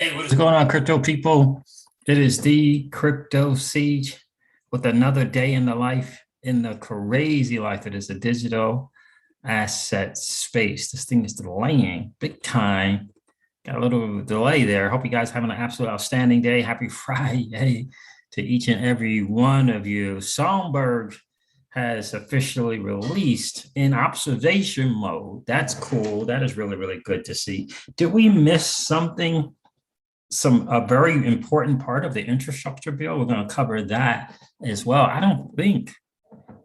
Hey, what is going on, crypto people? It is the Crypto Siege with another day in the life, in the crazy life that is the digital asset space. This thing is delaying big time. Got a little delay there. Hope you guys having an absolute outstanding day. Happy Friday to each and every one of you. Songbird has officially released in observation mode. That's cool. That is really, really good to see. Did we miss something? A very important part of the infrastructure bill. We're going to cover that as well. I don't think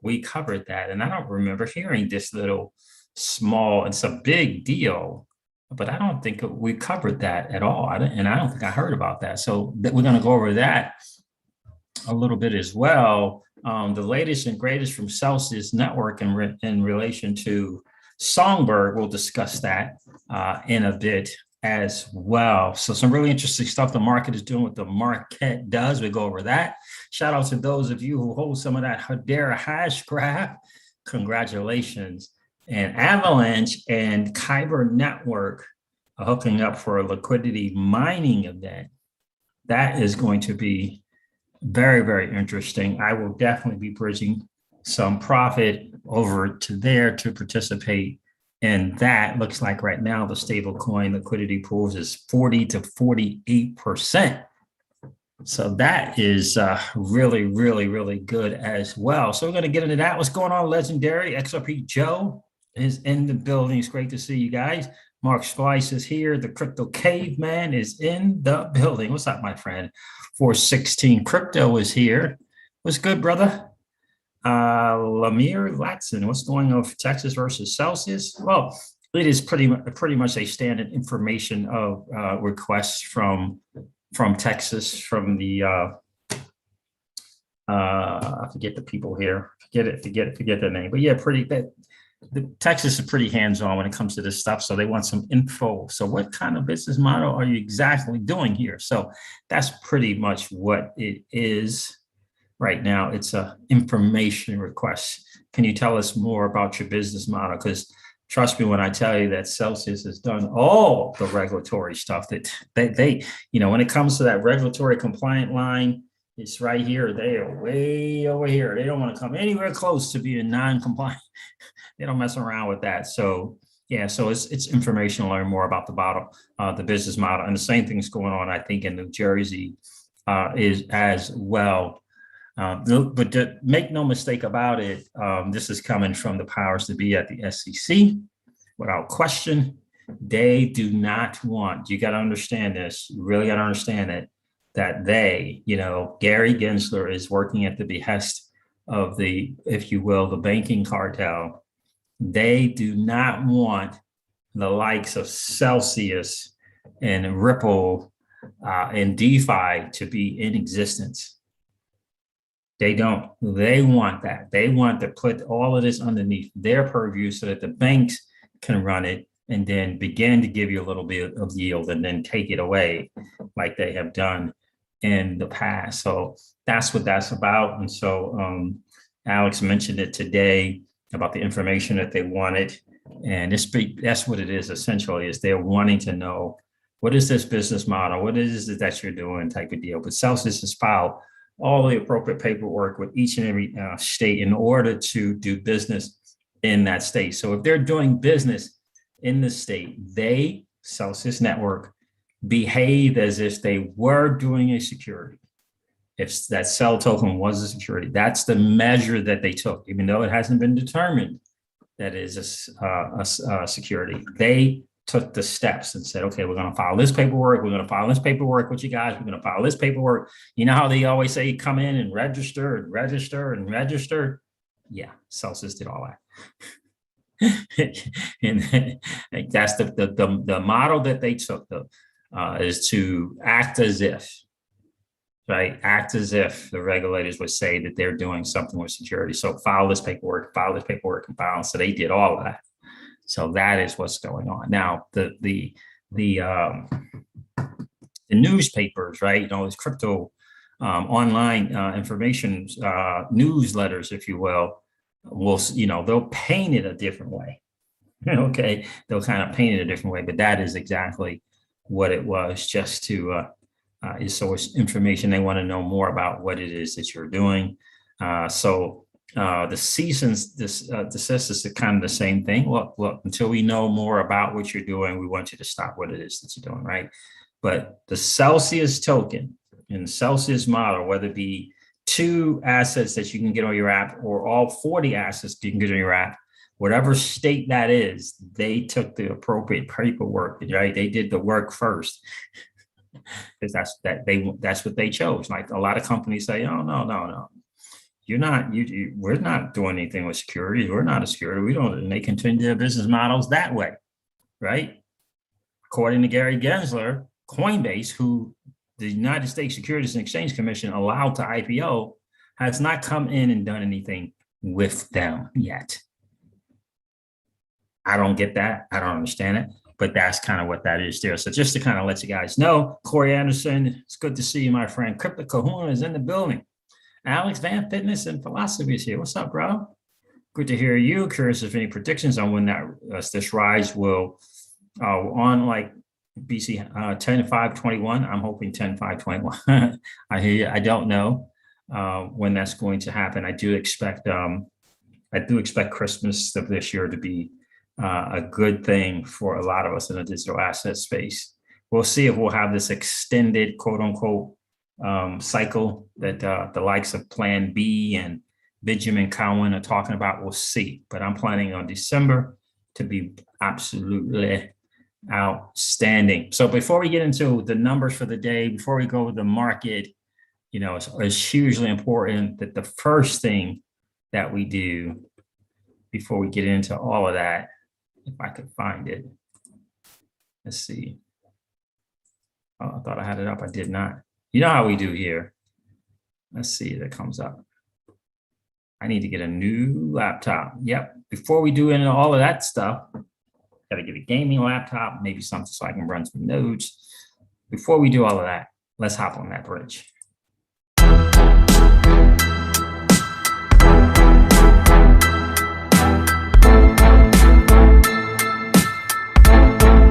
we covered that, and I don't remember hearing this little small. It's a big deal, but I don't think we covered that at all. And I don't think I heard about that. So we're going to go over that a little bit as well. The latest and greatest from Celsius Network in relation to Songbird. We'll discuss that in a bit as well. So some really interesting stuff the market is doing, what the market does. We go over that. Shout out to those of you who hold some of that Hedera hash graph. Congratulations. And Avalanche and Kyber Network are hooking up for a liquidity mining event. That is going to be very, very interesting. I will definitely be bridging some profit over to there to participate. And that looks like right now the stable coin liquidity pools is 40 to 48%. So that is really, really, really good as well. So we're going to get into that. What's going on, Legendary? XRP Joe is in the building. It's great to see you guys. Mark Splice is here. The Crypto Caveman is in the building. What's up, my friend? 416 Crypto is here. What's good, brother? Lemire Latson, what's going on for Texas versus Celsius? Well, it is pretty much a standard information of requests from Texas, from the I forget the people here, forget the name, but yeah, the Texas is pretty hands-on when it comes to this stuff, so they want some info. So what kind of business model are you exactly doing here? So that's pretty much what it is. Right now, it's an information request. Can you tell us more about your business model? Because trust me when I tell you that Celsius has done all the regulatory stuff that they when it comes to that regulatory compliant line, it's right here. They are way over here. They don't want to come anywhere close to being non-compliant. They don't mess around with that. So yeah, so it's information to learn more about the business model, and the same thing's going on, I think, in New Jersey is as well. But make no mistake about it, this is coming from the powers that be at the SEC, without question. They do not want, you got to understand this, you really got to understand it, that they, Gary Gensler is working at the behest of the, if you will, the banking cartel. They do not want the likes of Celsius and Ripple and DeFi to be in existence. They don't. They want that. They want to put all of this underneath their purview so that the banks can run it and then begin to give you a little bit of yield and then take it away like they have done in the past. So that's what that's about. And so Alex mentioned it today about the information that they wanted. And that's what it is essentially, is they're wanting to know, what is this business model? What is it that you're doing type of deal? But Celsius has filed all the appropriate paperwork with each and every state in order to do business in that state. So if they're doing business in the state, they, Celsius Network, behave as if they were doing a security. If that cell token was a security, that's the measure that they took, even though it hasn't been determined that is a security. They took the steps and said, okay, we're going to file this paperwork. We're going to file this paperwork with you guys. We're going to file this paperwork. You know how they always say, come in and register and register and register? Yeah, Celsius did all that. And that's the model that they took, is to act as if, right? Act as if the regulators would say that they're doing something with security. So file this paperwork, and file. So they did all of that. So that is what's going on now. The newspapers, right? These crypto online information newsletters, if you will they'll paint it a different way. Okay, they'll kind of paint it a different way, but that is exactly what it was, just to so it's information they want to know more about what it is that you're doing. The seasons, this is kind of the same thing. Look, until we know more about what you're doing, we want you to stop what it is that you're doing, right? But the Celsius token and the Celsius model, whether it be 2 assets that you can get on your app or all 40 assets you can get on your app, whatever state that is, they took the appropriate paperwork, right? They did the work first. Because that's what they chose. Like a lot of companies say, oh, no. We're not doing anything with security. We're not a security. We don't, and they continue their business models that way, right? According to Gary Gensler, Coinbase, who the United States Securities and Exchange Commission allowed to IPO, has not come in and done anything with them yet. I don't get that. I don't understand it, but that's kind of what that is there. So just to kind of let you guys know, Corey Anderson, it's good to see you, my friend. Crypto Kahuna is in the building. Alex Van Fitness and Philosophy is here. What's up, bro? Good to hear you. Curious if any predictions on when that this rise will on like BC 10-5-21. I'm hoping 10-5-21. I hear you. I don't know when that's going to happen. I do expect Christmas of this year to be a good thing for a lot of us in the digital asset space. We'll see if we'll have this extended quote unquote cycle that the likes of Plan B and Benjamin Cowan are talking about. We'll see, but I'm planning on December to be absolutely outstanding. So before we get into the numbers for the day, before we go to the market, you know, it's hugely important that the first thing that we do before we get into all of that, if I could find it, let's see. Oh, I thought I had it up. I did not. You know how we do here. Let's see if it comes up. I need to get a new laptop. Yep. Before we do into all of that stuff, got to get a gaming laptop, maybe something so I can run some nodes. Before we do all of that, let's hop on that bridge.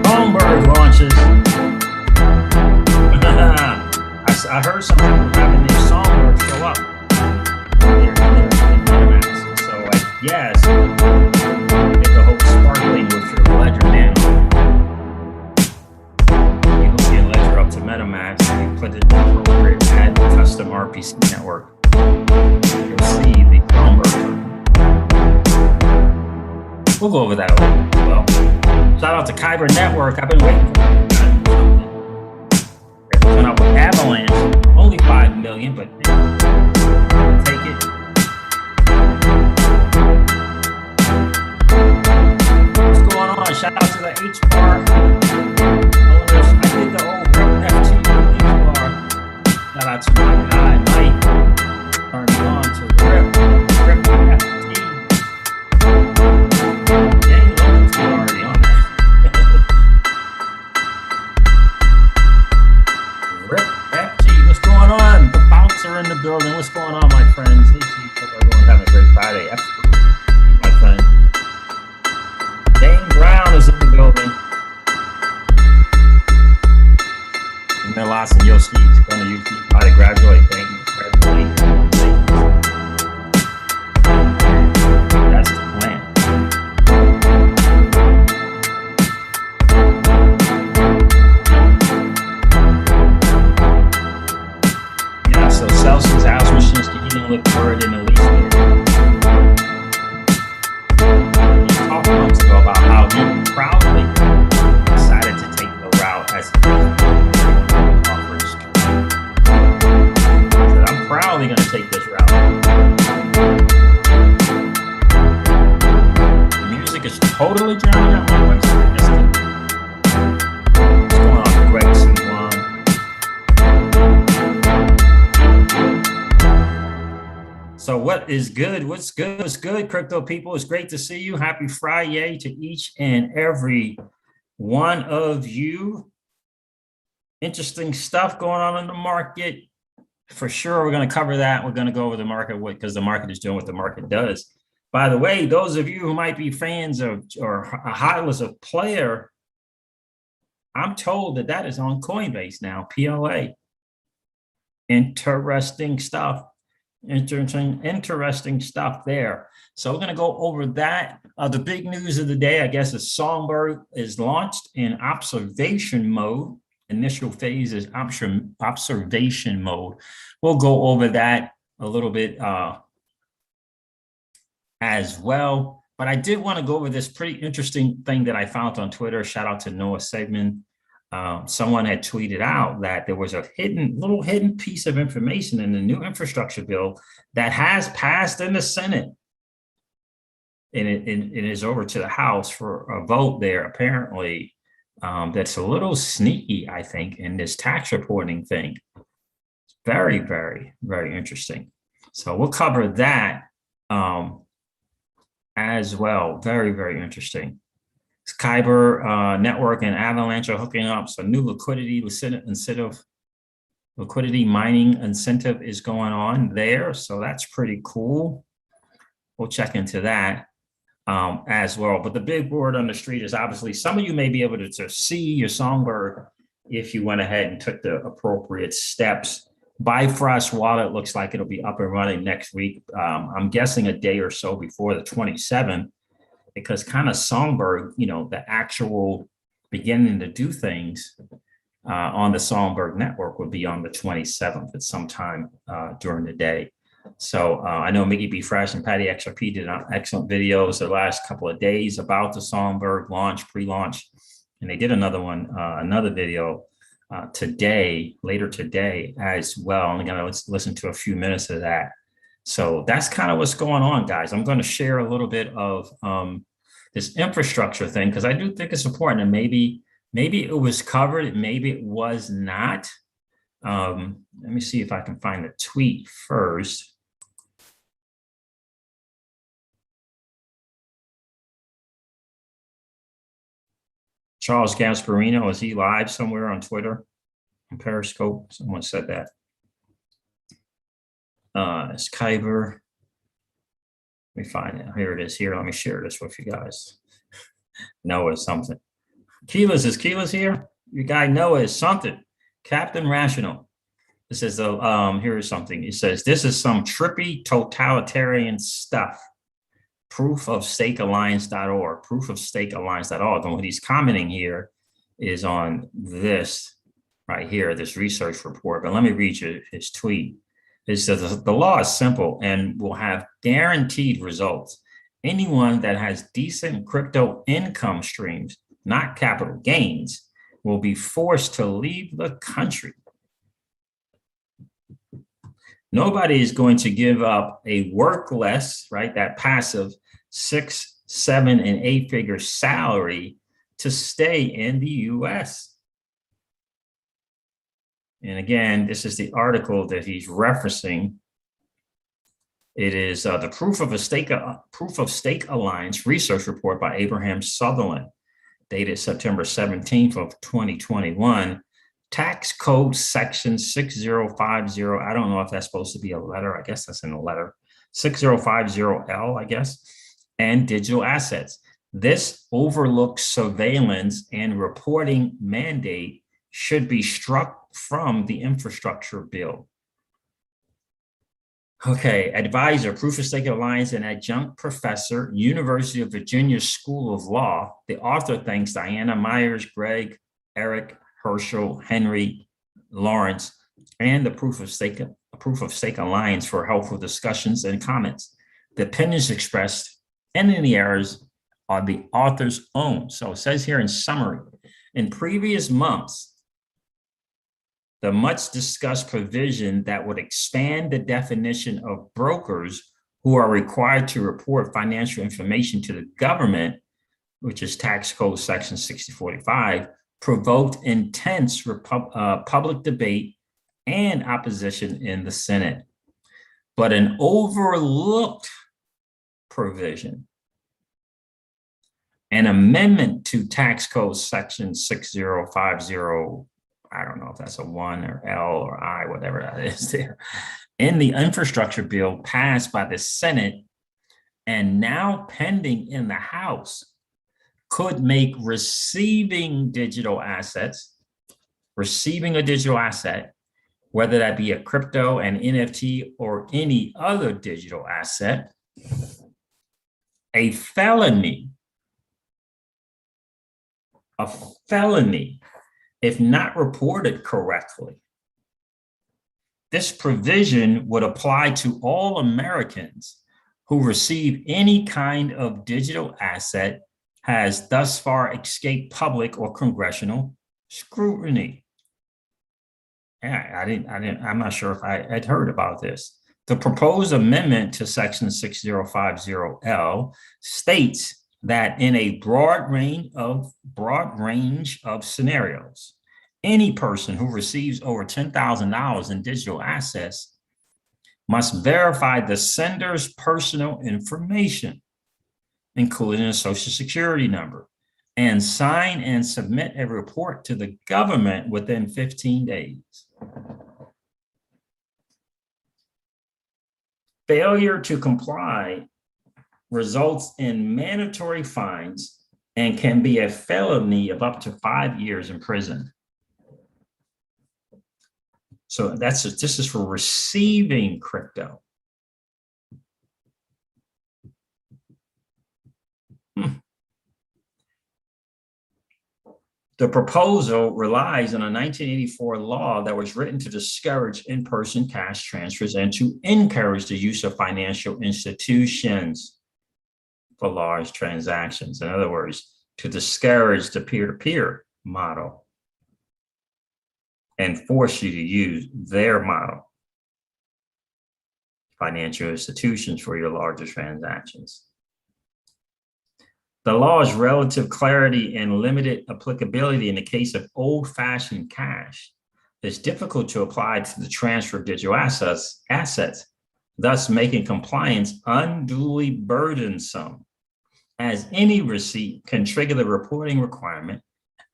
Songbird launches. I heard some people having their Songbird show up. So yes, get the whole sparkling with your ledger nano. You hook your ledger up to MetaMask, you put it in the appropriate add custom RPC network. You'll see the Songbird. We'll go over that a little bit as well. Shout out to Kyber Network. I've been waiting for that. They're coming up with Avalanche, only 5 million, but I'll take it. What's going on? Shout out to the H-Bar owners. I did the old F2 H-Bar. Shout out to my guy, Mike. Turned on to Rip FT. Dang, Logan's already on that. Rip FT, what's going on? The bouncer in the building. What's going on, my friends? Hey, hope everyone's having a great Friday. Absolutely, my friend. Dane Brown is in the building. And then lots of Yoski's going to use how to graduate. Thank you. Graduate. That's the plan. Yeah, so Celsius house machines can heating liquid in the least. He talked months ago about how he proudly decided to take the route as I'm proudly going to take this route. The music is totally drowning out my website. What's going on, Greg C1? So what is good? What's good? What's good, crypto people? It's great to see you. Happy Friday to each and every one of you. Interesting stuff going on in the market. For sure, we're going to cover that. We're going to go over the market because the market is doing what the market does. By the way, those of you who might be fans of or heartless of Flair, I'm told that that is on Coinbase now, PLA. Interesting stuff. Interesting stuff there. So we're going to go over that. The big news of the day, I guess, is Songbird is launched in observation mode. Initial phase is observation mode. We'll go over that a little bit as well. But I did want to go over this pretty interesting thing that I found on Twitter. Shout out to Noah Segman. Someone had tweeted out that there was a little hidden piece of information in the new infrastructure bill that has passed in the Senate. And it is over to the House for a vote there, apparently. That's a little sneaky, I think, in this tax reporting thing. It's very, very, very interesting. So we'll cover that as well. Very, very interesting. Kyber network and Avalanche are hooking up. So new liquidity mining incentive is going on there. So that's pretty cool. We'll check into that as well. But the big word on the street is obviously some of you may be able to see your Songbird if you went ahead and took the appropriate steps. Bifrost wallet looks like it'll be up and running next week. I'm guessing a day or so before the 27th. Because kind of Songbird, you know, the actual beginning to do things on the Songbird network would be on the 27th at some time during the day. So I know Mickey B. Fresh and Patty XRP did excellent videos the last couple of days about the Songbird launch, pre-launch. And they did another one, another video later today as well. I'm going to listen to a few minutes of that. So that's kind of what's going on, guys. I'm going to share a little bit of this infrastructure thing because I do think it's important. And maybe it was covered, maybe it was not. Let me see if I can find the tweet first. Charles Gasparino, is he live somewhere on Twitter? On Periscope? Someone said that. It's Kyber. Let me find it. Here it is. Here, let me share this with you guys. Noah is something. Is Keyless here? Your guy Noah is something. Captain Rational. It says, here is something. It says, this is some trippy totalitarian stuff. Proofofstakealliance.org. Proofofstakealliance.org. And what he's commenting here is on this right here, this research report. But let me read you his tweet. It says the law is simple and will have guaranteed results. Anyone that has decent crypto income streams, not capital gains, will be forced to leave the country. Nobody is going to give up a work less, right, that passive 6, 7, and 8-figure salary to stay in the US. And again, this is the article that he's referencing. It is the Proof of Stake Alliance research report by Abraham Sutherland, dated September 17th of 2021. Tax code section 6050. I don't know if that's supposed to be a letter. I guess that's in a letter. 6050L, I guess. And digital assets. This overlooked surveillance and reporting mandate should be struck from the infrastructure bill. Okay, advisor, Proof of Stake Alliance and adjunct professor, University of Virginia School of Law. The author thanks Diana Myers, Greg, Eric, Herschel, Henry, Lawrence, and the Proof of Stake Alliance for helpful discussions and comments. The opinions expressed and any errors are the author's own. So it says here in summary, in previous months, the much discussed provision that would expand the definition of brokers who are required to report financial information to the government, which is tax code section 6045, provoked intense public debate and opposition in the Senate. But an overlooked provision, an amendment to tax code section 6050, I don't know if that's a 1 or L or I, whatever that is there, in the infrastructure bill passed by the Senate and now pending in the House, could make receiving a digital asset, whether that be a crypto, an NFT, or any other digital asset, a felony if not reported correctly. This provision would apply to all Americans who receive any kind of digital asset has thus far escaped public or congressional scrutiny. I'm not sure if I had heard about this. The proposed amendment to section 6050L states that in a broad range of scenarios, any person who receives over $10,000 in digital assets must verify the sender's personal information, including a social security number, and sign and submit a report to the government within 15 days. Failure to comply results in mandatory fines and can be a felony of up to 5 years in prison. So this is for receiving crypto. The proposal relies on a 1984 law that was written to discourage in-person cash transfers and to encourage the use of financial institutions for large transactions. In other words, to discourage the peer-to-peer model and force you to use their model, financial institutions, for your larger transactions. The law's relative clarity and limited applicability in the case of old-fashioned cash is difficult to apply to the transfer of digital assets, thus making compliance unduly burdensome, as any receipt can trigger the reporting requirement,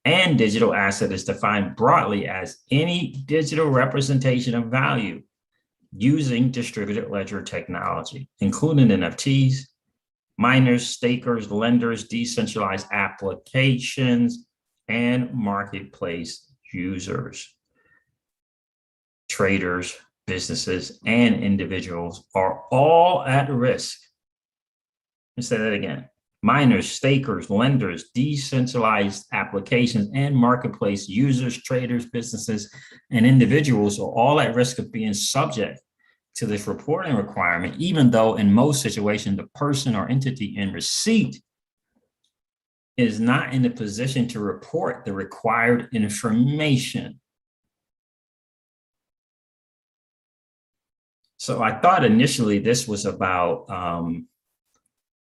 and digital asset is defined broadly as any digital representation of value using distributed ledger technology, including NFTs, miners, stakers, lenders, decentralized applications, and marketplace users. Traders, businesses, and individuals are all at risk. Let me say that again. Miners, stakers, lenders, decentralized applications, and marketplace users, traders, businesses, and individuals are all at risk of being subject to this reporting requirement, even though in most situations, the person or entity in receipt is not in a position to report the required information. So I thought initially this was about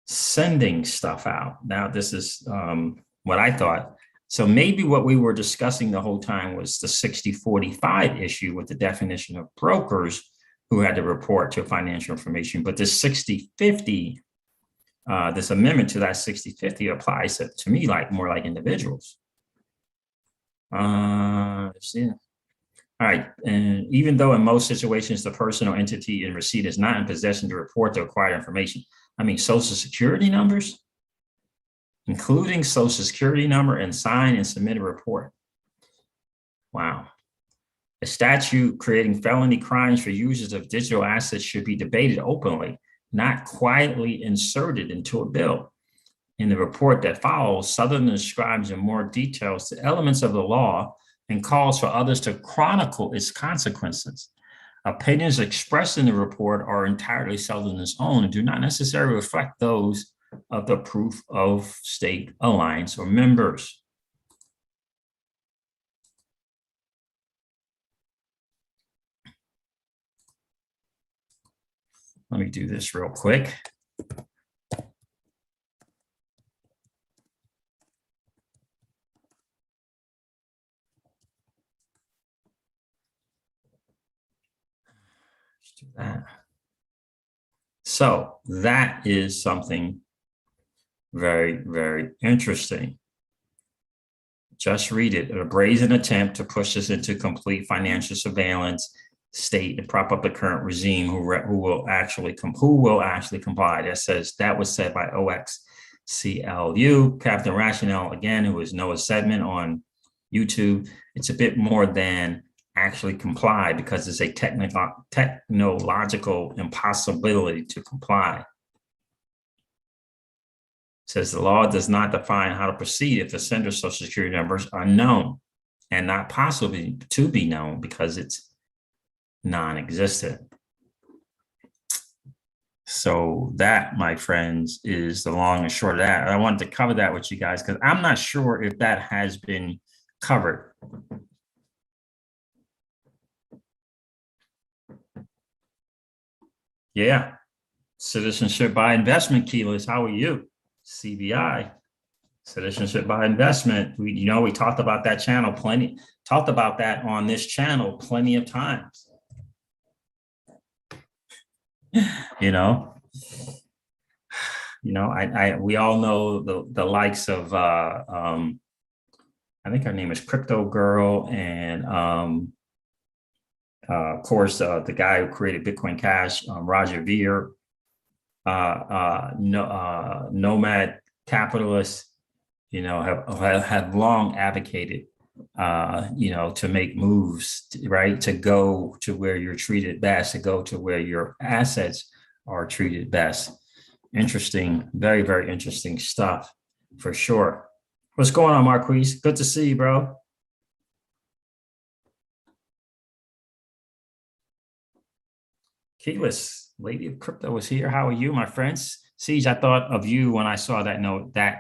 sending stuff out. Now this is what I thought. So maybe what we were discussing the whole time was the 6045 issue with the definition of brokers who had to report to financial information. But this 6050, this amendment to that 6050 applies to me like more like individuals. Let's see. All right, and even though in most situations the person or entity in receipt is not in possession to report the required information, I mean social security numbers, including social security number, and sign and submit a report. Wow. A statute creating felony crimes for users of digital assets should be debated openly, not quietly inserted into a bill. In the report that follows, Sutherland describes in more details the elements of the law and calls for others to chronicle its consequences. Opinions expressed in the report are entirely Sutherland's own and do not necessarily reflect those of the Proof of Stake Alliance or members. Let me do this real quick. Let's do that. So that is something very, very interesting. Just read it. A brazen attempt to push us into complete financial surveillance state and prop up the current regime who will actually comply. That was said by OX CLU, Captain Rationale, again, who is Noah Sedman on YouTube. It's a bit more than actually comply because it's a technological impossibility to comply. It says the law does not define how to proceed if the sender's social security numbers are known and not possibly to be known because it's non-existent. So that, my friends, is the long and short of that. I wanted to cover that with you guys because I'm not sure if that has been covered. Yeah. Citizenship by investment, Keyless. How are you? CBI. Citizenship by investment. We talked about that channel plenty, talked about that on this channel plenty of times. We all know the likes of I think her name is Crypto Girl, and of course the guy who created Bitcoin Cash, Roger Ver, Nomad Capitalists, have long advocated to make moves, right? To go to where you're treated best, to go to where your assets are treated best. Interesting, very, very interesting stuff for sure. What's going on, Marquise? Good to see you, bro. Keyless, Lady of Crypto is here. How are you, my friends? Siege, I thought of you when I saw that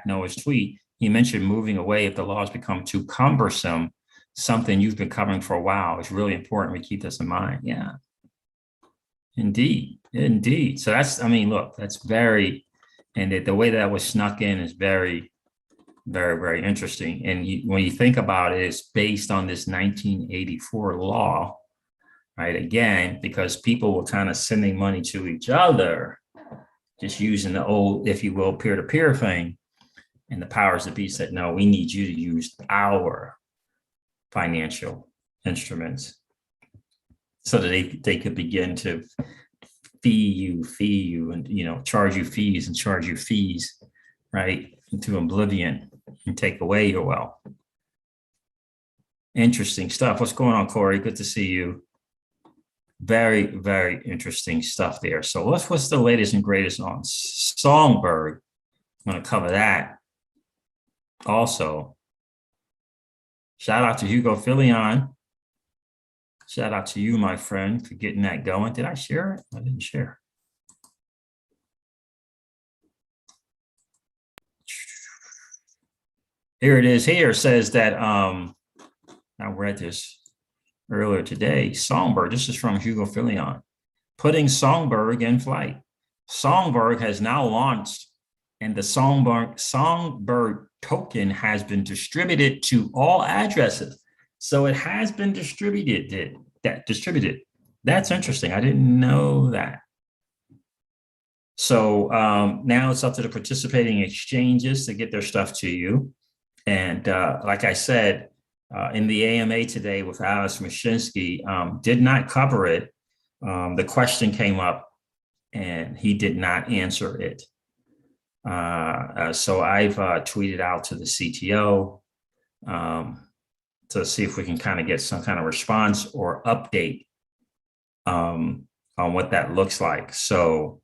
Noah's tweet. He mentioned moving away if the laws become too cumbersome, something you've been covering for a while. It's really important we keep this in mind. Yeah, indeed, indeed. So look, that's very, and the way that was snuck in is very, very, very interesting. And when you think about it, it's based on this 1984 law, right? Again, because people were kind of sending money to each other, just using the old, if you will, peer-to-peer thing. And the powers that be said, no, we need you to use our financial instruments so that they could begin to fee you, and charge you fees, right, into oblivion and take away your wealth. Interesting stuff. What's going on, Corey? Good to see you. Very, very interesting stuff there. So what's the latest and greatest on Songbird? I'm going to cover that. Also, shout out to Hugo Filion. Shout out to you, my friend, for getting that going. Did I share it? I didn't share. Here it is. Here it says that I read this earlier today. Songbird, this is from Hugo Filion, putting Songbird in flight. Songbird has now launched, and the Songbird token has been distributed to all addresses. So it has been distributed. That's interesting. I didn't know that. So now it's up to the participating exchanges to get their stuff to you. And like I said, in the AMA today with Alex Mashinsky, did not cover it. The question came up and he did not answer it. So I've tweeted out to the CTO to see if we can kind of get some kind of response or update on what that looks like. So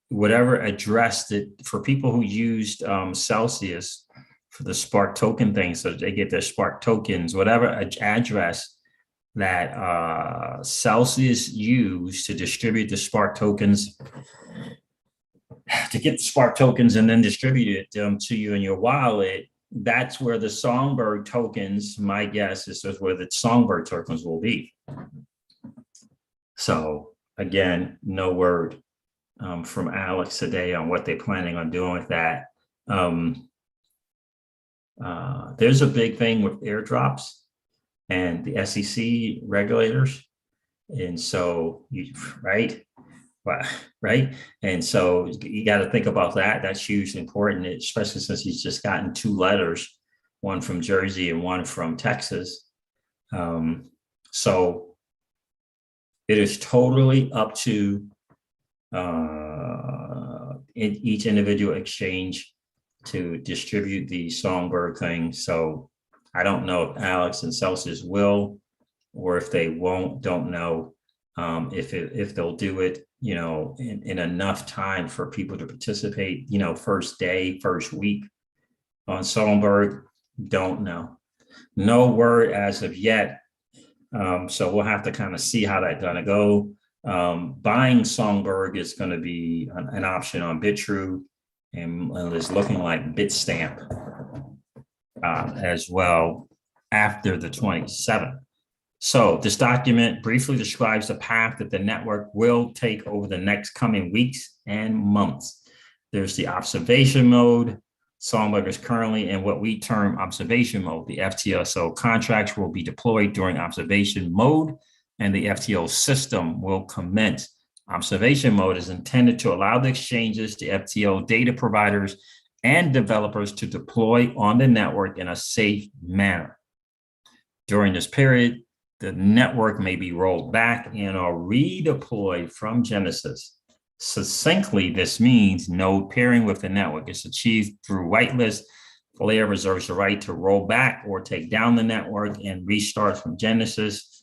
whatever addressed it for people who used Celsius for the Spark token thing, so they get their Spark tokens, whatever address that Celsius used to distribute the Spark tokens, to get the Spark tokens and then distribute them to you in your wallet, that's where the Songbird tokens, my guess is where the Songbird tokens will be. So again, no word from Alex today on what they're planning on doing with that. There's a big thing with airdrops and the SEC regulators. And so, right? And so you got to think about that. That's hugely important, especially since he's just gotten 2 letters, one from Jersey and one from Texas. So it is totally up to each individual exchange to distribute the Songbird thing. So I don't know if Alex and Celsius will, or if they won't, don't know if they'll do it, you know, in enough time for people to participate, you know, first day, first week on Songbird, don't know. No word as of yet. So we'll have to kind of see how that's going to go. Buying Songbird is going to be an option on BitTrue, and it's looking like Bitstamp as well after the 27th. So this document briefly describes the path that the network will take over the next coming weeks and months. There's the observation mode. Songbird is currently in what we term observation mode. The FTSO contracts will be deployed during observation mode, and the FTO system will commence. Observation mode is intended to allow the exchanges, the FTO data providers, and developers to deploy on the network in a safe manner. During this period, the network may be rolled back and or redeployed from Genesis. Succinctly, this means node pairing with the network is achieved through whitelist. Flair reserves the right to roll back or take down the network and restart from Genesis.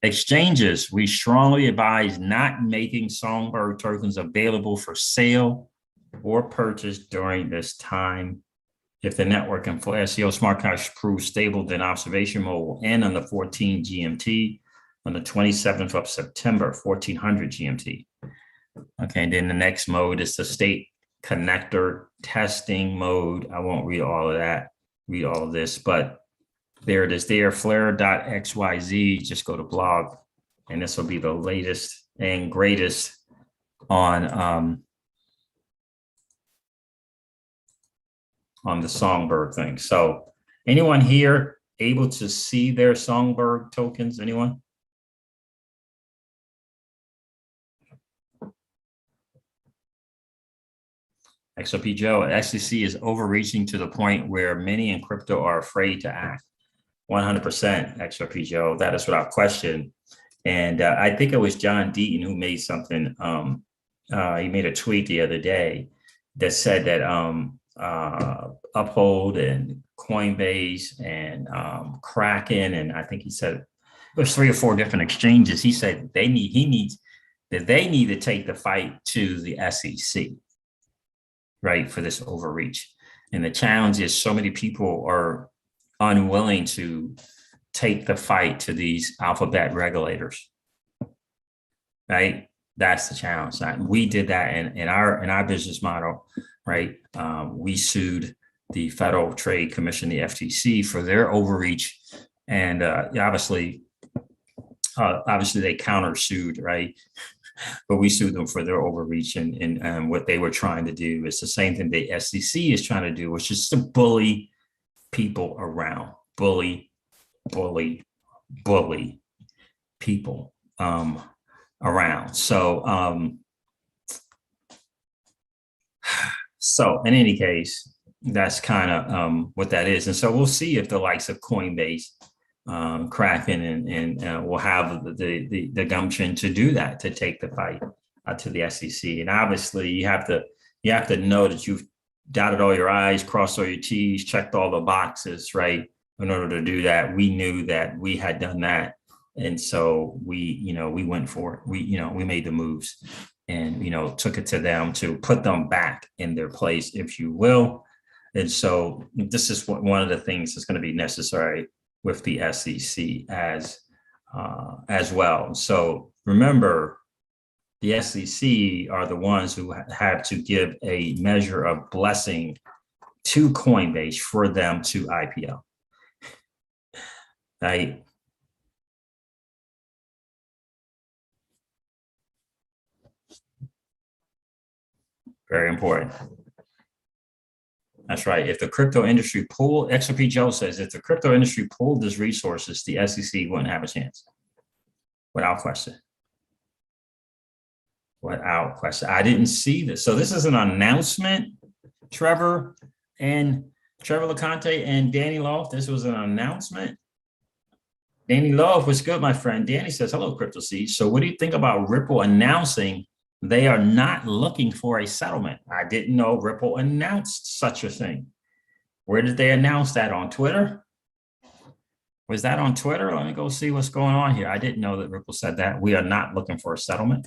Exchanges, we strongly advise not making Songbird tokens available for sale or purchase during this time. If the network and Flair SEO smart contracts prove stable, then observation mode will end on the 14 GMT on the 27th of September, 1400 GMT. Okay, and then the next mode is the state connector testing mode. I won't read all of that, read all of this, but there it is there, Flair.xyz. Just go to blog, and this will be the latest and greatest on the Songbird thing. So anyone here able to see their Songbird tokens? Anyone? XRP Joe, SEC is overreaching to the point where many in crypto are afraid to act. 100% XRP Joe, that is without question. And I think it was John Deaton who made something, he made a tweet the other day that said that Uphold and Coinbase and Kraken, and I think he said there's 3 or 4 different exchanges. He said they need to take the fight to the SEC, right, for this overreach. And the challenge is so many people are unwilling to take the fight to these alphabet regulators, right? That's the challenge. We did that in our business model, right? We sued the Federal Trade Commission, the FTC, for their overreach, and obviously they countersued, right? But we sued them for their overreach, and what they were trying to do is the same thing the SEC is trying to do, which is to bully people around, bully people around. So in any case, that's kind of what that is. And so we'll see if the likes of Coinbase, Kraken, and will have the gumption to do that, to take the fight to the SEC. And obviously you have to know that you've dotted all your I's, crossed all your T's, checked all the boxes, right? In order to do that, we knew that we had done that. And so we went for it. We made the moves and, took it to them to put them back in their place, if you will. And so this is one of the things that's going to be necessary with the SEC as well. So remember, the SEC are the ones who have to give a measure of blessing to Coinbase for them to IPO. Right? Very important. That's right. If the crypto industry pulled, XRP Joe says, if the crypto industry pulled these resources, the SEC wouldn't have a chance. Without question. Without question. I didn't see this. So this is an announcement, Trevor LeConte and Danny Loft. This was an announcement. Danny Love, what's good, my friend? Danny says, hello, Crypto Seeds. So what do you think about Ripple announcing They are not looking for a settlement. I didn't know Ripple announced such a thing. Where did they announce that? On Twitter? Was that on Twitter? Let me go see what's going on here. I didn't know that Ripple said that. We are not looking for a settlement.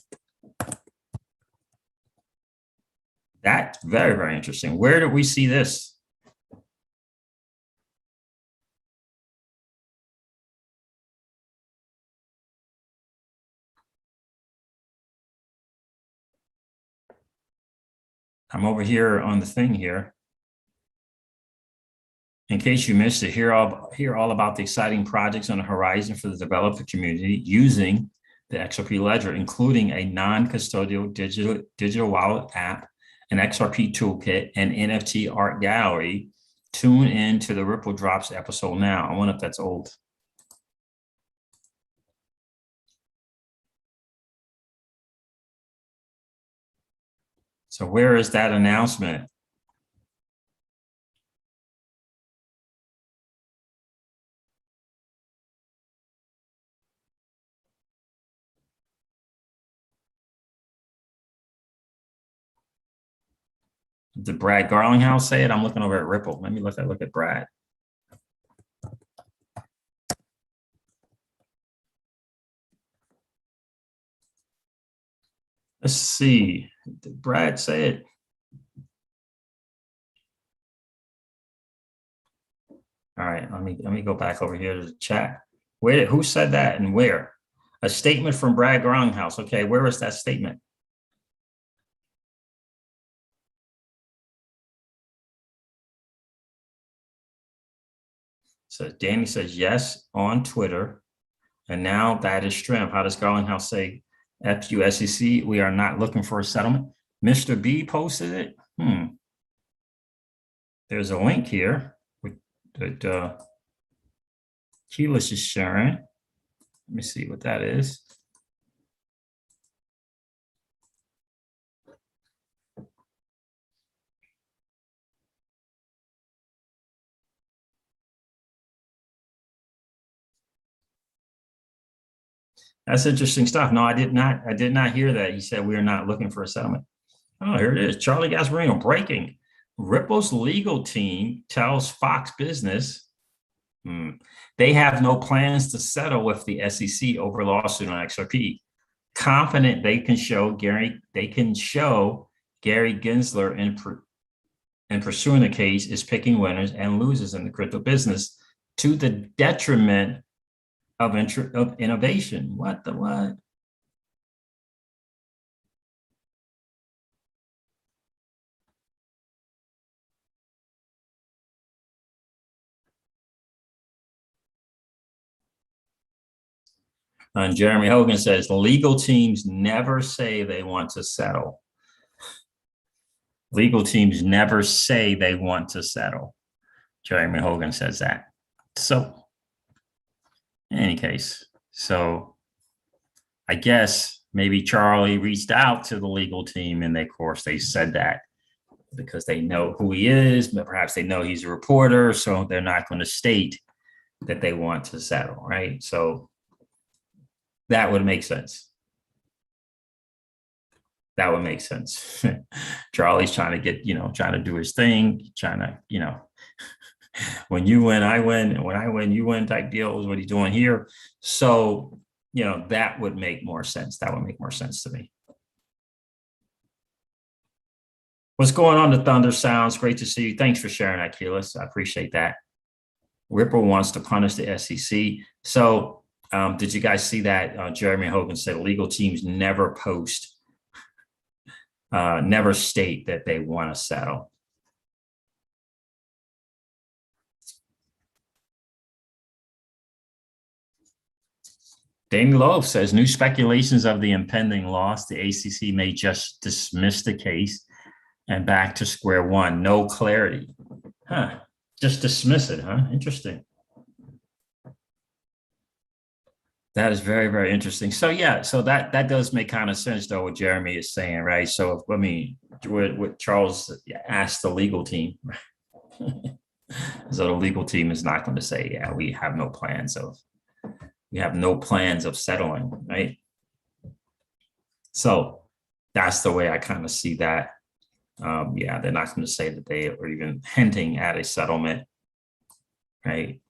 That's very, very interesting. Where did we see this? I'm over here on the thing here. In case you missed it, hear all about the exciting projects on the horizon for the developer community using the XRP ledger, including a non-custodial digital wallet app, an XRP toolkit, and NFT art gallery. Tune in to the Ripple Drops episode now. I wonder if that's old. So where is that announcement? Did Brad Garlinghouse say it? I'm looking over at Ripple. Let me look at Brad. Let's see. Did Brad say it? All right, let me go back over here to the chat. Who said that and where? A statement from Brad Garlinghouse. Okay, where is that statement? So Danny says yes on Twitter. And now that is Strim. How does Garlinghouse say FUSEC? We are not looking for a settlement. Mr. B posted it. There's a link here that Keyless is sharing. Let me see what that is. That's interesting stuff. No, I did not hear that. He said we are not looking for a settlement. Oh, here it is. Charlie Gasparino breaking. Ripple's legal team tells Fox Business they have no plans to settle with the SEC over lawsuit on XRP. Confident they can show Gary Gensler in pursuing the case is picking winners and losers in the crypto business to the detriment of innovation. What? And Jeremy Hogan says legal teams never say they want to settle. Legal teams never say they want to settle. Jeremy Hogan says that. So, in any case, so I guess maybe Charlie reached out to the legal team and of course they said that because they know who he is, but perhaps they know he's a reporter, so they're not going to state that they want to settle, right? So that would make sense. That would make sense. Charlie's trying to get, trying to do his thing, trying to, when you win, I win, and when I win, you win type deal is what he's doing here. So, that would make more sense. That would make more sense to me. What's going on, the Thunder Sounds? Great to see you. Thanks for sharing that, Keyless. I appreciate that. Ripple wants to punish the SEC. So did you guys see that? Jeremy Hogan said legal teams never never state that they want to settle. Danny Lowe says new speculations of the impending loss. The ACC may just dismiss the case and back to square one. No clarity. Just dismiss it, Interesting. That is very, very interesting. So yeah, so that does make kind of sense though what Jeremy is saying, right? So what Charles asked the legal team, so the legal team is not going to say, yeah, we have no plans of settling, right? So that's the way I kind of see that. Yeah, they're not going to say that they are even hinting at a settlement, right?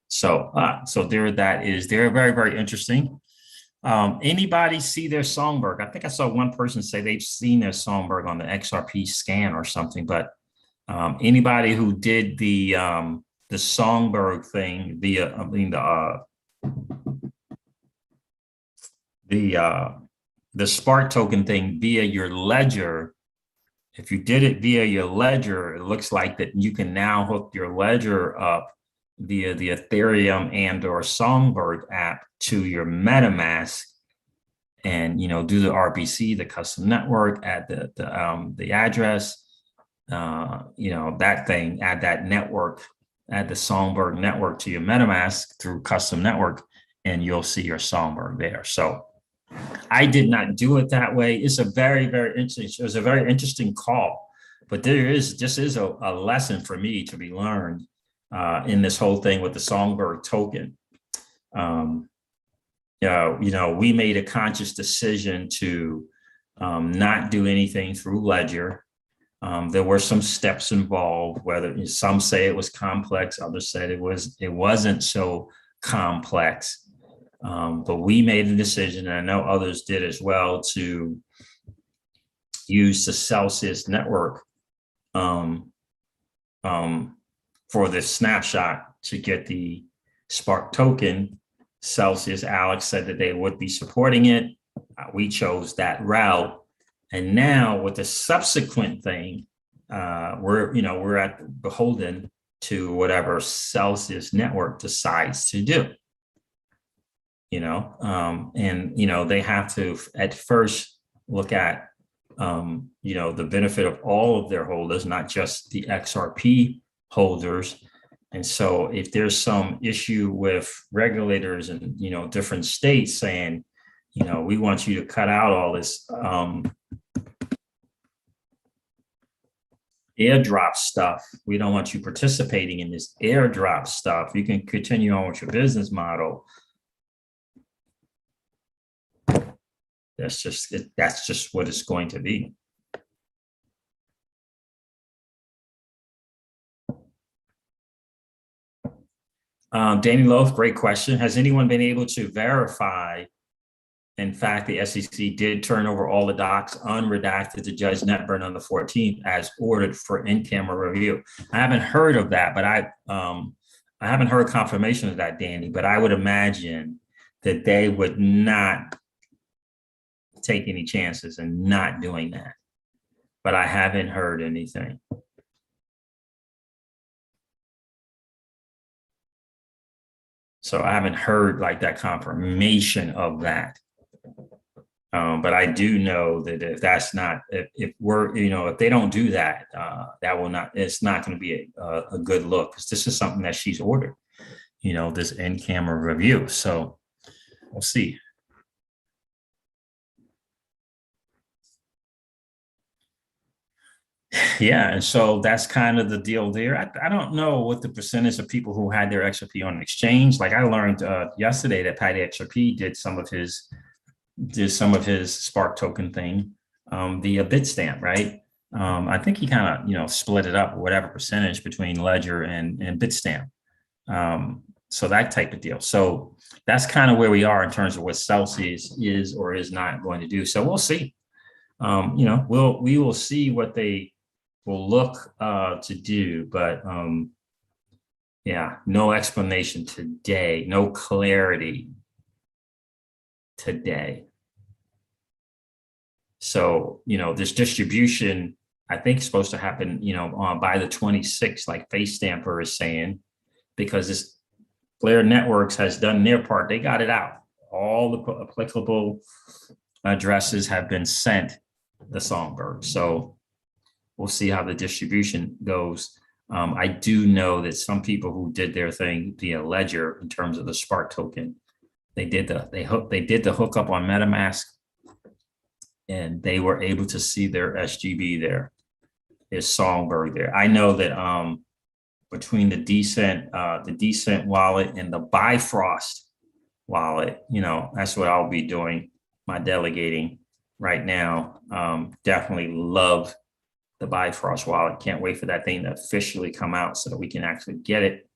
So, so there that is. They're very, very interesting. Anybody see their Songbird? I think I saw one person say they've seen their Songbird on the XRP scan or something. But anybody who did the Songbird thing, the Spark token thing via your ledger. If you did it via your ledger, it looks like that you can now hook your ledger up via the Ethereum and or Songbird app to your MetaMask, and do the RPC, the custom network, add the address, that thing, add that network, add the Songbird network to your MetaMask through custom network, and you'll see your Songbird there. So I did not do it that way. It's a very, very interesting. It was a very interesting call, but this is a lesson for me to be learned in this whole thing with the Songbird token. We made a conscious decision to not do anything through Ledger. There were some steps involved, whether some say it was complex, others said it wasn't so complex. But we made a decision, and I know others did as well, to use the Celsius network for the snapshot to get the Spark token. Celsius, Alex said that they would be supporting it. We chose that route. And now with the subsequent thing, we're beholden to whatever Celsius network decides to do. They have to at first look at, the benefit of all of their holders, not just the XRP holders. And so if there's some issue with regulators in, different states saying, we want you to cut out all this airdrop stuff. We don't want you participating in this airdrop stuff. You can continue on with your business model. That's just what it's going to be. Danny Loaf, great question. Has anyone been able to verify, in fact, the SEC did turn over all the docs unredacted to Judge Netburn on the 14th as ordered for in-camera review? I haven't heard of that, but I haven't heard confirmation of that, Danny, but I would imagine that they would not take any chances in not doing that. But I haven't heard anything. So I haven't heard like that confirmation of that. But I do know that if that's not, if they don't do that, it's not going to be a good look, because this is something that she's ordered, this in-camera review. So we'll see. Yeah, and so that's kind of the deal there. I don't know what the percentage of people who had their XRP on an exchange. Like I learned yesterday that Patty XRP did some of his Spark token thing via Bitstamp, right? I think he kind of split it up, whatever percentage, between Ledger and Bitstamp. So that type of deal. So that's kind of where we are in terms of what Celsius is or is not going to do. So we'll see. We will see what they will look to do, but yeah, no explanation today, no clarity today. So this distribution, I think, is supposed to happen by the 26th, like Face Stamper is saying, because this Flair Networks has done their part. They got it out. All the applicable addresses have been sent the Songbird. So we'll see how the distribution goes. I do know that some people who did their thing via Ledger in terms of the Spark token, they did the hookup on MetaMask, and they were able to see their SGB there, their Songbird there. I know that between the Decent wallet and the Bifrost wallet, that's what I'll be doing, my delegating. right now. Definitely love the Bifrost wallet. Can't wait for that thing to officially come out so that we can actually get it.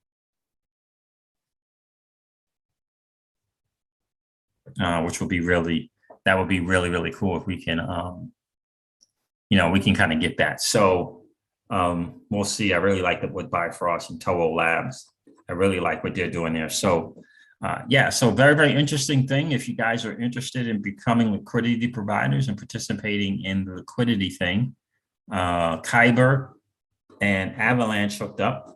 Which will be really, that would be really, really cool if we can, we can kind of get that. So we'll see. I really like what Bifrost and Toho Labs. I really like what they're doing there. So yeah, so very, very interesting thing. If you guys are interested in becoming liquidity providers and participating in the liquidity thing, Kyber and Avalanche hooked up,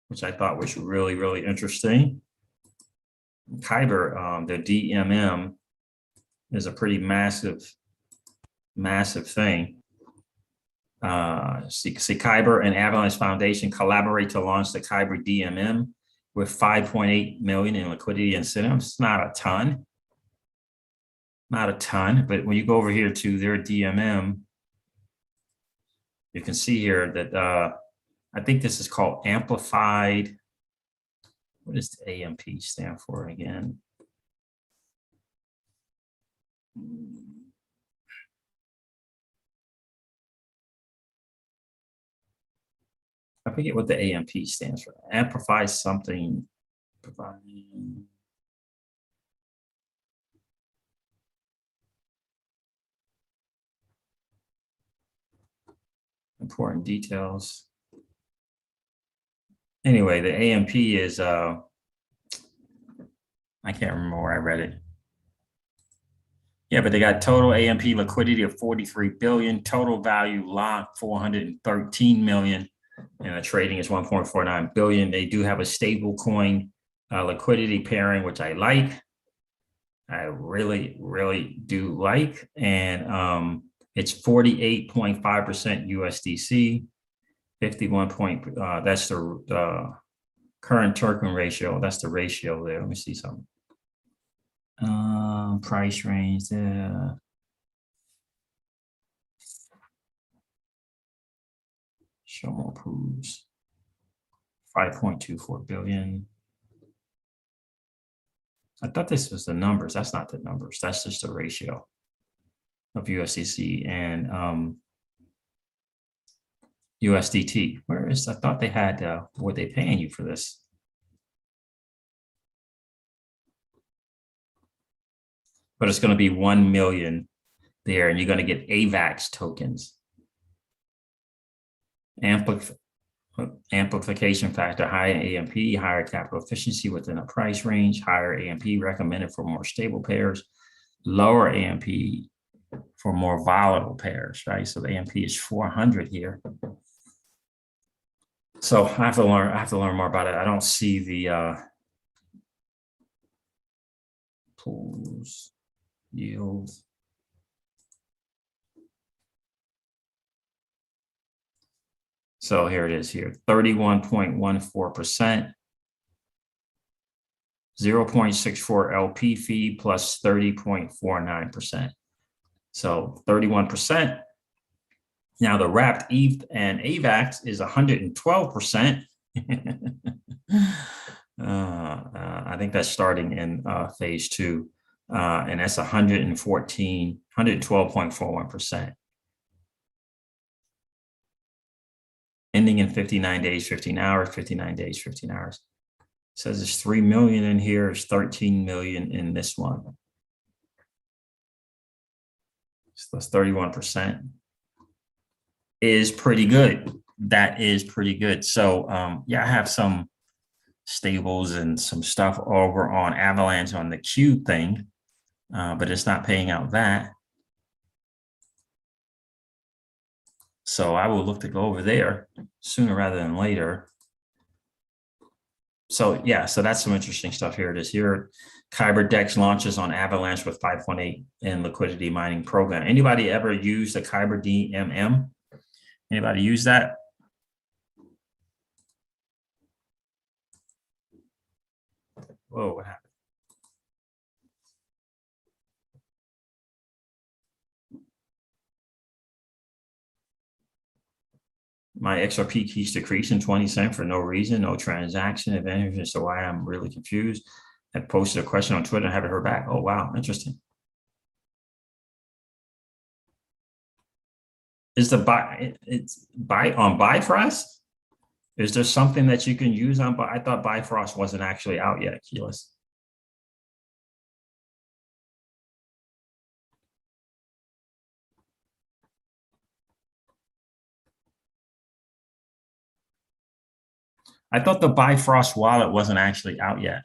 which I thought was really, really interesting. Kyber, the DMM is a pretty massive thing. See, Kyber and Avalanche Foundation collaborate to launch the KyberDMM with 5.8 million in liquidity incentives. It's not a ton, but when you go over here to their DMM, you can see here that I think this is called amplified. What does the AMP stand for again? I forget what the AMP stands for. Amplify something. Important details. Anyway, the AMP is, I can't remember where I read it. Yeah, but they got total AMP liquidity of 43 billion, total value locked 413 million, and the trading is 1.49 billion. They do have a stable coin liquidity pairing, which I like. I really, really do like. And it's 48.5% USDC, 51 that's the current token ratio. That's the ratio there. Let me see something. Price range there. Show more proofs. 5.24 billion. I thought this was the numbers. That's not the numbers. That's just the ratio of USDC and USDT. Where is? I thought they had. What they paying you for this? But it's going to be 1 million there, and you're going to get AVAX tokens. Amplification factor, higher AMP, higher capital efficiency within a price range, higher AMP recommended for more stable pairs, lower AMP for more volatile pairs, right? So the AMP is 400 here. So I have to learn more about it. I don't see the pools, yields. So here it is here, 31.14%, 0.64 LP fee plus 30.49%. So 31%. Now the wrapped ETH and AVAX is 112%. I think that's starting in phase 2. And that's 112.41%. Ending in 59 days, 15 hours, 59 days, 15 hours. It says there's 3 million in here, it's 13 million in this one. So that's 31%. Is pretty good. That is pretty good. So yeah, I have some stables and some stuff over on Avalanche on the Q thing, but it's not paying out that. So I will look to go over there sooner rather than later. So yeah, so that's some interesting stuff. Here it is. Here, KyberDex launches on Avalanche with 5.8 in liquidity mining program. Anybody ever use the KyberDMM? Anybody use that? Whoa, what happened? My XRP keys decreasing 20 cents for no reason, no transaction advantage. So why I'm really confused. had posted a question on Twitter and haven't heard back. Oh, wow. Interesting. Is the buy on Bifrost? Is there something that you can use on? I thought Bifrost wasn't actually out yet, Keyless. I thought the Bifrost wallet wasn't actually out yet.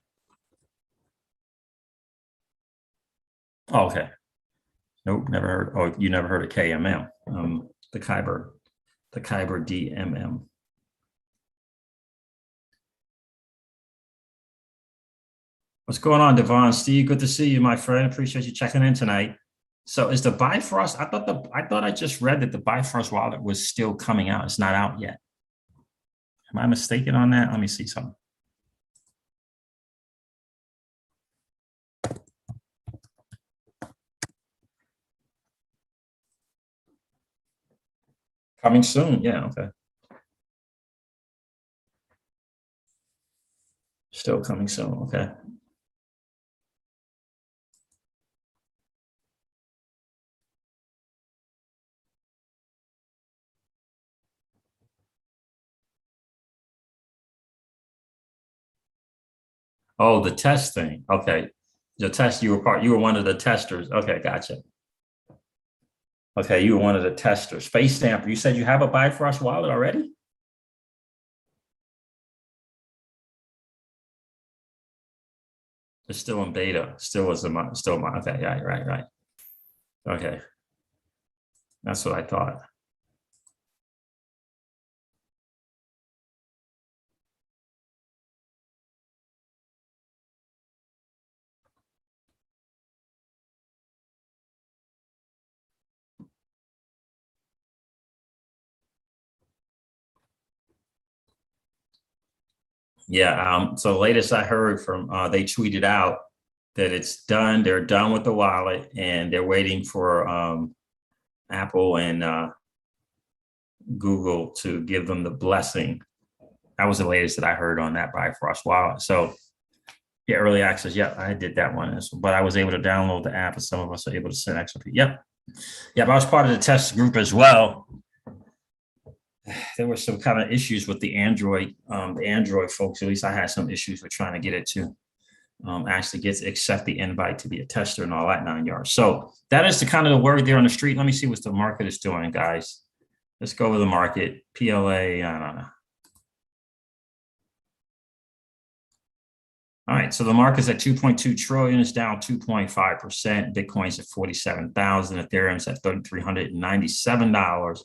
Oh, okay. Nope, never heard. Oh, you never heard of KMM, the KyberDMM. What's going on, Devon? Steve, good to see you, my friend. Appreciate you checking in tonight. So is the Bifrost, I thought I just read that the Bifrost wallet was still coming out. It's not out yet. Am I mistaken on that? Let me see something. Coming soon. Yeah, okay. Still coming soon. Okay. Oh, the test thing. Okay. The test, you were one of the testers. Okay, gotcha. Okay, you were one of the testers. Space Stamper, you said you have a Bifrost wallet already? It's still in beta. Still okay, yeah, right. Okay. That's what I thought. Yeah, so latest I heard from they tweeted out that it's done. They're done with the wallet and they're waiting for Apple and Google to give them the blessing. That was the latest that I heard on that Bifrost wallet. So yeah, early access. Yeah, I did that one, but I was able to download the app, and some of us are able to send XRP. Yep, I was part of the test group as well. There were some kind of issues with the Android folks. At least I had some issues with trying to get it to actually accept the invite to be a tester and all that 9 yards. So that is the kind of the word there on the street. Let me see what the market is doing, guys. Let's go with the market. PLA, I don't know. All right, so the market's at 2.2 trillion. It's down 2.5%. Bitcoin's at 47,000. Ethereum's at $3,397.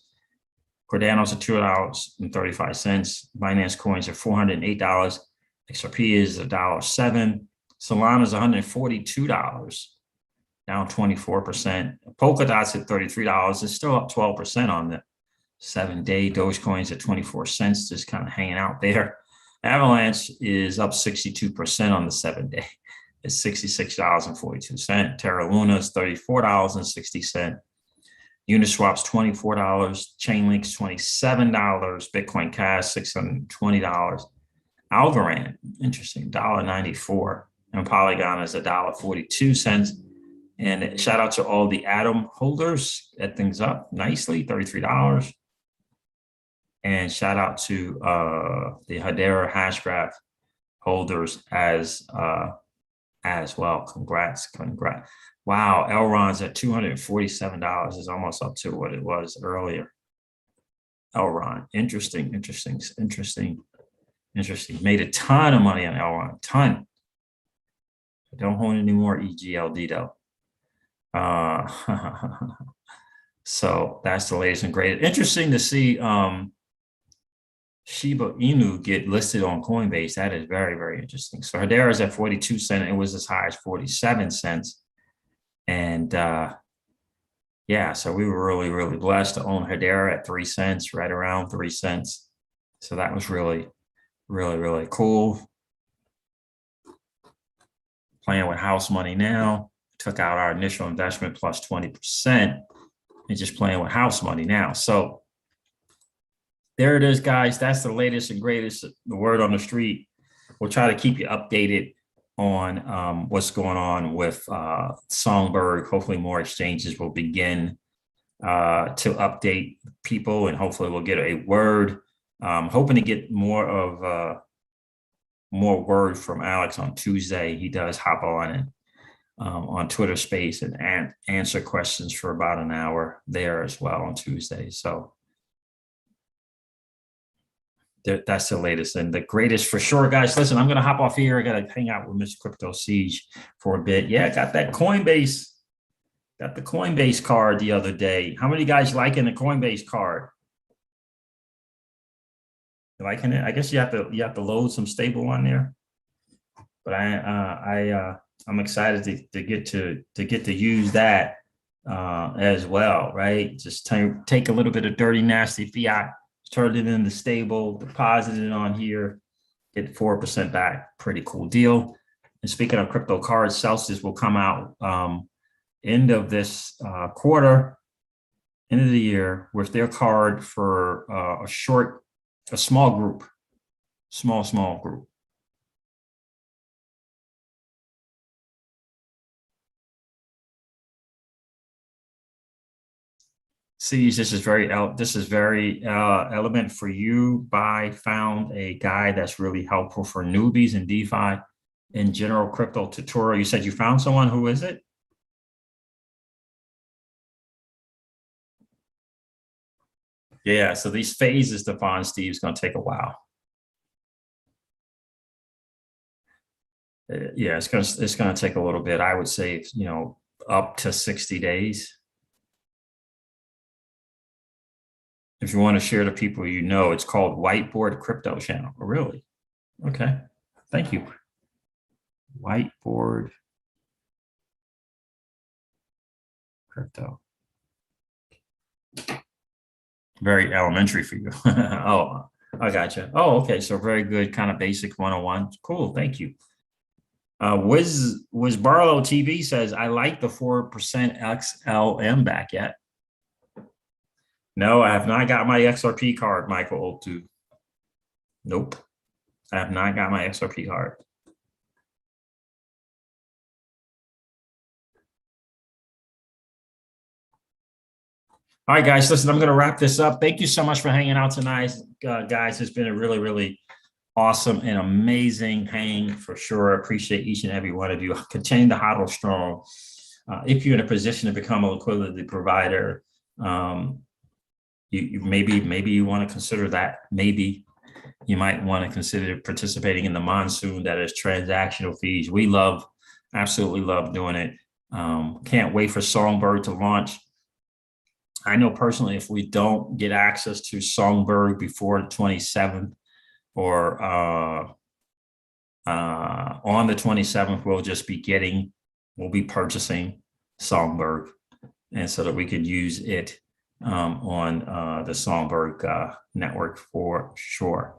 Cardano's at $2.35. Binance coins are $408. XRP is $1.07. Solana's $142, down 24%. Polkadot's at $33. It's still up 12% on the 7-day. Dogecoin's at 24 cents, just kind of hanging out there. Avalanche is up 62% on the 7-day. It's $66.42. Terra Luna is $34.60. Uniswap's $24. Chainlink's $27. Bitcoin Cash $620. Algorand, interesting, $1.94. And Polygon is $1.42. And shout out to all the Atom holders. That thing's up nicely, $33. And shout out to the Hedera Hashgraph holders as well. Congrats. Wow, Elrond's at $247. Is almost up to what it was earlier. Elrond, interesting. Made a ton of money on Elrond, ton. I don't hold any more EGLD though. So that's the latest and greatest. Interesting to see Shiba Inu get listed on Coinbase. That is very, very interesting. So Hedera is at 42 cents. It was as high as 47 cents. And yeah, so we were really, really blessed to own Hedera at 3 cents, right around 3 cents. So that was really, really, really cool. Playing with house money now. Took out our initial investment plus 20% and just playing with house money now. So there it is, guys. That's the latest and greatest, the word on the street. We'll try to keep you updated on what's going on with Songbird. Hopefully more exchanges will begin to update people, and hopefully we'll get a word. Hoping to get more word from Alex on Tuesday. He does hop on and on Twitter Space and answer questions for about an hour there as well on Tuesday. So that's the latest and the greatest for sure, guys. Listen, I'm going to hop off here. I got to hang out with Mr. Crypto Siege for a bit. Yeah, got that Coinbase. Got the Coinbase card the other day. How many guys liking the Coinbase card? You liking it? I guess you have to load some stable on there. But I'm excited to get to use that as well, right? Just take a little bit of dirty, nasty fiat, turn it into stable, deposit it on here, get 4% back. Pretty cool deal. And speaking of crypto cards, Celsius will come out end of this quarter, end of the year, with their card for a small group, small group. See, this is very element for you. Found a guy that's really helpful for newbies in DeFi in general crypto tutorial. You said you found someone. Who is it? Yeah, so these phases to find Steve is going to take a while. Yeah, it's going to take a little bit. I would say, up to 60 days. If you want to share to people, it's called Whiteboard Crypto Channel. Oh, really? Okay. Thank you. Whiteboard Crypto. Very elementary for you. Oh, I gotcha. Oh, okay. So very good, kind of basic 101. Cool. Thank you. Wiz Barlow TV says, I like the 4% XLM back yet. No, I have not got my XRP card, Michael Oltu. Nope. I have not got my XRP card. All right, guys, listen, I'm going to wrap this up. Thank you so much for hanging out tonight, guys. It's been a really, really awesome and amazing hang for sure. I appreciate each and every one of you. Continue to hodl strong. If you're in a position to become a liquidity provider, maybe you want to consider that. Maybe you might want to consider participating in the monsoon that is transactional fees. We absolutely love doing it. Can't wait for Songbird to launch. I know personally, if we don't get access to Songbird before the 27th or on the 27th, we'll be purchasing Songbird, and so that we could use it on the Songbird network for sure.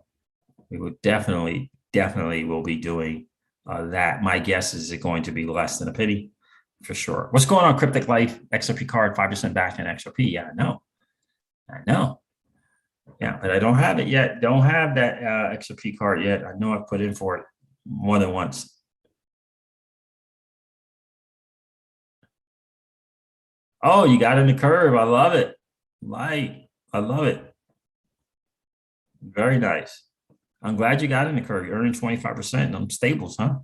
We would definitely will be doing that. My guess is it going to be less than a penny for sure. What's going on, Cryptic Life? XRP card, 5% back in XRP. Yeah, I know. Yeah, but I don't have it yet. Don't have that XRP card yet. I know I've put in for it more than once. Oh, you got in the curve. I love it. I love it. Very nice. I'm glad you got in the curve. You're earning 25% on stables, huh?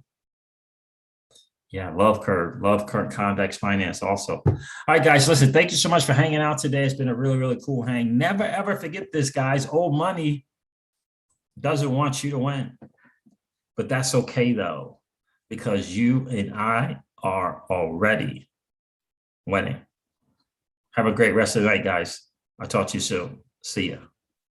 Yeah, love curve, love current convex finance also. All right, guys, listen, thank you so much for hanging out today. It's been a really, really cool hang. Never, ever forget this, guys. Old money doesn't want you to win. But that's okay, though, because you and I are already winning. Have a great rest of the night, guys. I'll talk to you soon. See ya.